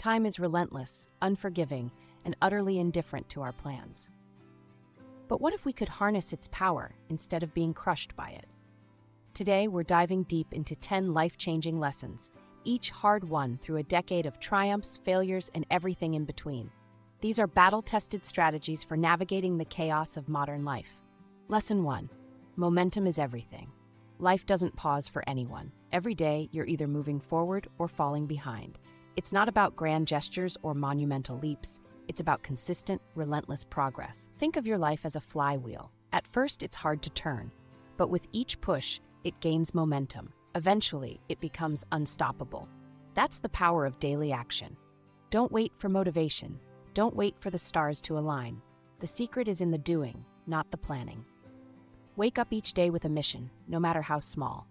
Time is relentless, unforgiving, and utterly indifferent to our plans. But what if we could harness its power instead of being crushed by it? Today, we're diving deep into 10 life-changing lessons, each hard-won through a decade of triumphs, failures, and everything in between. These are battle-tested strategies for navigating the chaos of modern life. Lesson 1. Momentum is everything. Life doesn't pause for anyone. Every day, you're either moving forward or falling behind. It's not about grand gestures or monumental leaps. It's about consistent, relentless progress. Think of your life as a flywheel. At first, it's hard to turn, but with each push, it gains momentum. Eventually, it becomes unstoppable. That's the power of daily action. Don't wait for motivation. Don't wait for the stars to align. The secret is in the doing, not the planning. Wake up each day with a mission, no matter how small.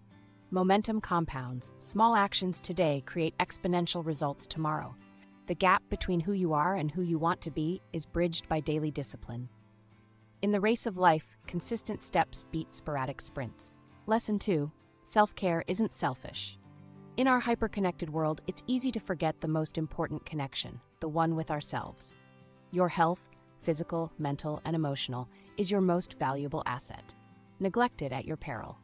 Momentum compounds. Small actions today create exponential results tomorrow. The gap between who you are and who you want to be is bridged by daily discipline. In the race of life, consistent steps beat sporadic sprints. Lesson 2. Self-care isn't selfish. In our hyper-connected world, it's easy to forget the most important connection, the one with ourselves. Your health, physical, mental, and emotional, is your most valuable asset. Neglect it at your peril.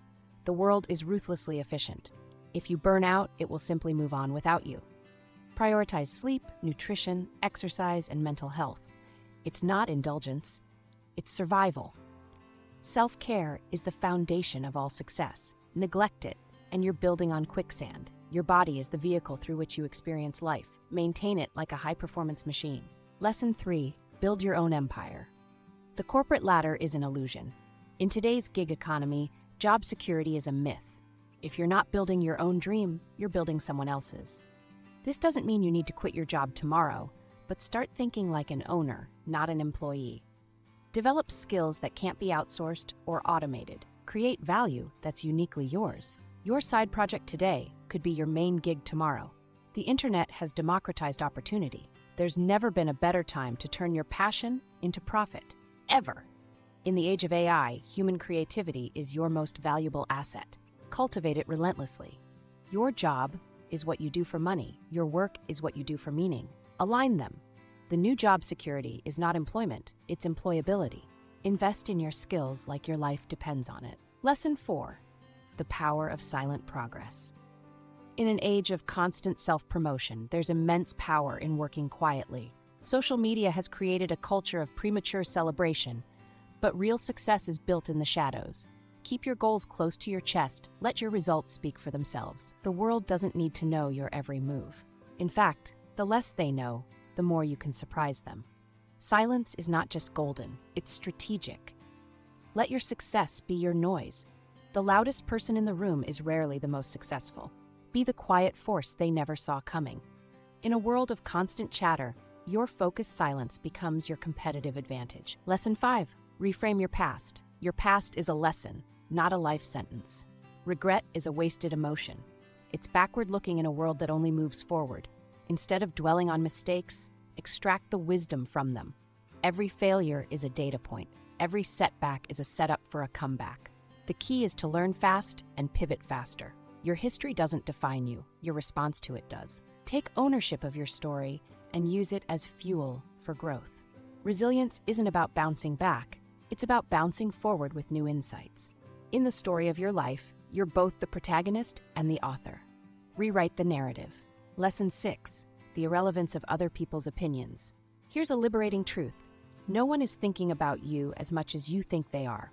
The world is ruthlessly efficient. If you burn out, it will simply move on without you. Prioritize sleep, nutrition, exercise, and mental health. It's not indulgence, it's survival. Self-care is the foundation of all success. Neglect it, and you're building on quicksand. Your body is the vehicle through which you experience life. Maintain it like a high-performance machine. Lesson 3. Build your own empire. The corporate ladder is an illusion. In today's gig economy, job security is a myth. If you're not building your own dream, you're building someone else's. This doesn't mean you need to quit your job tomorrow, but start thinking like an owner, not an employee. Develop skills that can't be outsourced or automated. Create value that's uniquely yours. Your side project today could be your main gig tomorrow. The internet has democratized opportunity. There's never been a better time to turn your passion into profit, ever. In the age of AI, human creativity is your most valuable asset. Cultivate it relentlessly. Your job is what you do for money. Your work is what you do for meaning. Align them. The new job security is not employment, it's employability. Invest in your skills like your life depends on it. Lesson 4. The power of silent progress. In an age of constant self-promotion, there's immense power in working quietly. Social media has created a culture of premature celebration, but real success is built in the shadows. Keep your goals close to your chest. Let your results speak for themselves. The world doesn't need to know your every move. In fact, the less they know, the more you can surprise them. Silence is not just golden, it's strategic. Let your success be your noise. The loudest person in the room is rarely the most successful. Be the quiet force they never saw coming. In a world of constant chatter, your focused silence becomes your competitive advantage. Lesson 5. Reframe your past. Your past is a lesson, not a life sentence. Regret is a wasted emotion. It's backward-looking in a world that only moves forward. Instead of dwelling on mistakes, extract the wisdom from them. Every failure is a data point. Every setback is a setup for a comeback. The key is to learn fast and pivot faster. Your history doesn't define you, your response to it does. Take ownership of your story and use it as fuel for growth. Resilience isn't about bouncing back, it's about bouncing forward with new insights. In the story of your life, you're both the protagonist and the author. Rewrite the narrative. Lesson 6. The irrelevance of other people's opinions. Here's a liberating truth. No one is thinking about you as much as you think they are.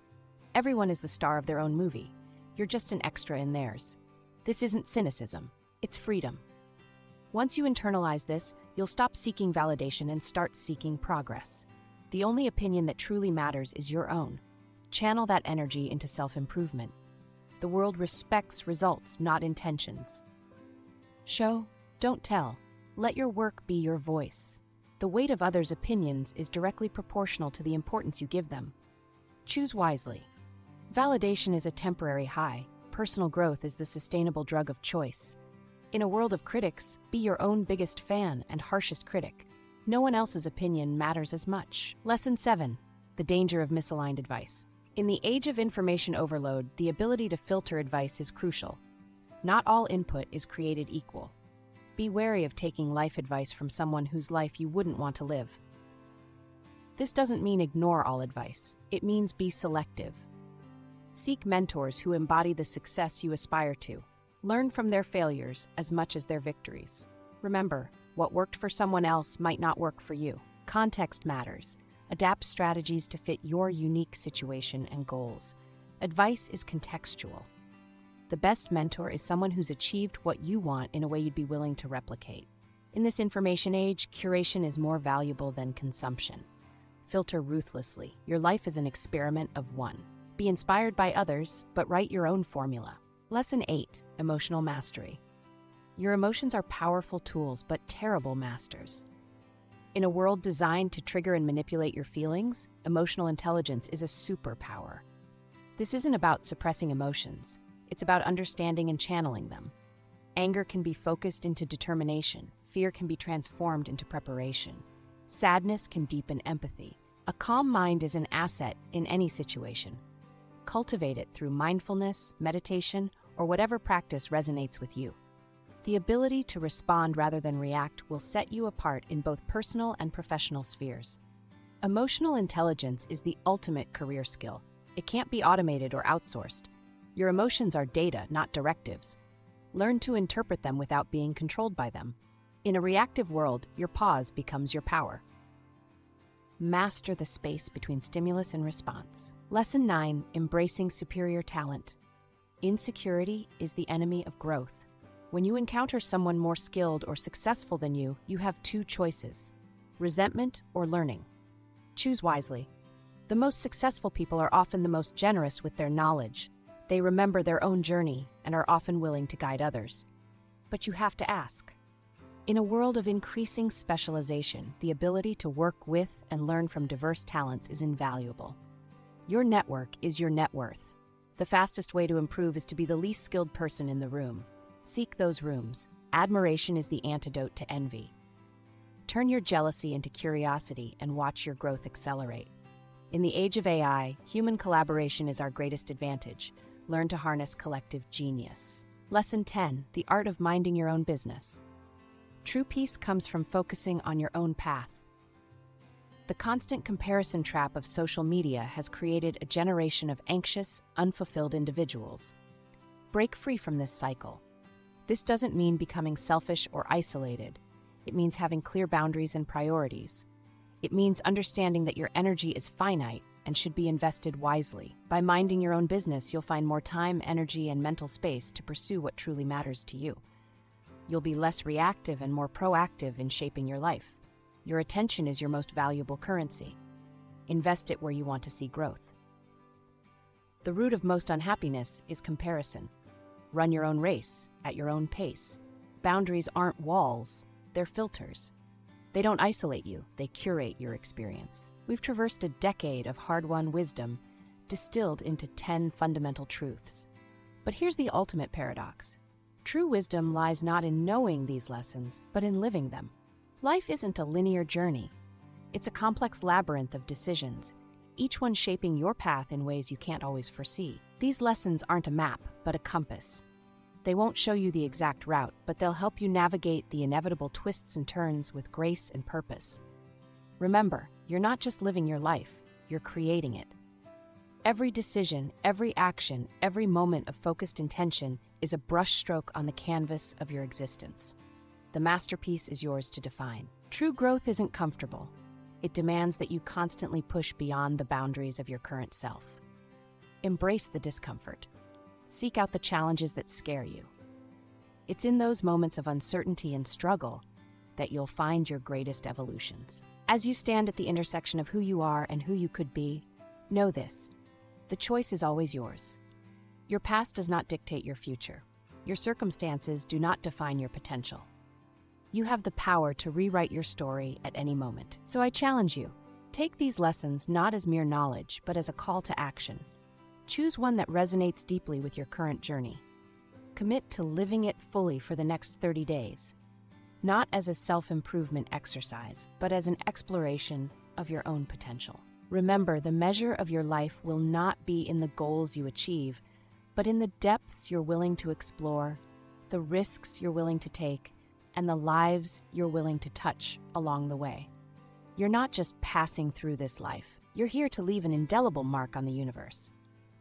Everyone is the star of their own movie. You're just an extra in theirs. This isn't cynicism, it's freedom. Once you internalize this, you'll stop seeking validation and start seeking progress. The only opinion that truly matters is your own. Channel that energy into self-improvement. The world respects results, not intentions. Show, don't tell. Let your work be your voice. The weight of others' opinions is directly proportional to the importance you give them. Choose wisely. Validation is a temporary high. Personal growth is the sustainable drug of choice. In a world of critics, be your own biggest fan and harshest critic. No one else's opinion matters as much. Lesson 7. The danger of misaligned advice. In the age of information overload, the ability to filter advice is crucial. Not all input is created equal. Be wary of taking life advice from someone whose life you wouldn't want to live. This doesn't mean ignore all advice. It means be selective. Seek mentors who embody the success you aspire to. Learn from their failures as much as their victories. Remember, what worked for someone else might not work for you. Context matters. Adapt strategies to fit your unique situation and goals. Advice is contextual. The best mentor is someone who's achieved what you want in a way you'd be willing to replicate. In this information age, curation is more valuable than consumption. Filter ruthlessly. Your life is an experiment of one. Be inspired by others, but write your own formula. Lesson 8. Emotional Mastery. Your emotions are powerful tools, but terrible masters. In a world designed to trigger and manipulate your feelings, emotional intelligence is a superpower. This isn't about suppressing emotions. It's about understanding and channeling them. Anger can be focused into determination. Fear can be transformed into preparation. Sadness can deepen empathy. A calm mind is an asset in any situation. Cultivate it through mindfulness, meditation, or whatever practice resonates with you. The ability to respond rather than react will set you apart in both personal and professional spheres. Emotional intelligence is the ultimate career skill. It can't be automated or outsourced. Your emotions are data, not directives. Learn to interpret them without being controlled by them. In a reactive world, your pause becomes your power. Master the space between stimulus and response. Lesson 9. Embracing superior talent. Insecurity is the enemy of growth. When you encounter someone more skilled or successful than you, you have two choices: resentment or learning. Choose wisely. The most successful people are often the most generous with their knowledge. They remember their own journey and are often willing to guide others. But you have to ask. In a world of increasing specialization, the ability to work with and learn from diverse talents is invaluable. Your network is your net worth. The fastest way to improve is to be the least skilled person in the room. Seek those rooms. Admiration is the antidote to envy. Turn your jealousy into curiosity and watch your growth accelerate. In the age of AI, human collaboration is our greatest advantage. Learn to harness collective genius. Lesson 10. The art of minding your own business. True peace comes from focusing on your own path. The constant comparison trap of social media has created a generation of anxious, unfulfilled individuals. Break free from this cycle. This doesn't mean becoming selfish or isolated. It means having clear boundaries and priorities. It means understanding that your energy is finite and should be invested wisely. By minding your own business, you'll find more time, energy, and mental space to pursue what truly matters to you. You'll be less reactive and more proactive in shaping your life. Your attention is your most valuable currency. Invest it where you want to see growth. The root of most unhappiness is comparison. Run your own race, at your own pace. Boundaries aren't walls, they're filters. They don't isolate you, they curate your experience. We've traversed a decade of hard-won wisdom, distilled into 10 fundamental truths. But here's the ultimate paradox. True wisdom lies not in knowing these lessons, but in living them. Life isn't a linear journey. It's a complex labyrinth of decisions, each one shaping your path in ways you can't always foresee. These lessons aren't a map, but a compass. They won't show you the exact route, but they'll help you navigate the inevitable twists and turns with grace and purpose. Remember, you're not just living your life, you're creating it. Every decision, every action, every moment of focused intention is a brushstroke on the canvas of your existence. The masterpiece is yours to define. True growth isn't comfortable. It demands that you constantly push beyond the boundaries of your current self. Embrace the discomfort. Seek out the challenges that scare you. It's in those moments of uncertainty and struggle that you'll find your greatest evolutions. As you stand at the intersection of who you are and who you could be, know this: the choice is always yours. Your past does not dictate your future. Your circumstances do not define your potential. You have the power to rewrite your story at any moment. So I challenge you, take these lessons not as mere knowledge, but as a call to action. Choose one that resonates deeply with your current journey. Commit to living it fully for the next 30 days, not as a self-improvement exercise, but as an exploration of your own potential. Remember, the measure of your life will not be in the goals you achieve, but in the depths you're willing to explore, the risks you're willing to take, and the lives you're willing to touch along the way. You're not just passing through this life, you're here to leave an indelible mark on the universe.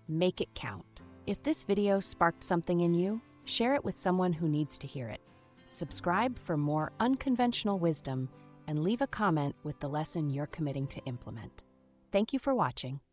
Make it count. If this video sparked something in you, share it with someone who needs to hear it. Subscribe for more unconventional wisdom and leave a comment with the lesson you're committing to implement. Thank you for watching.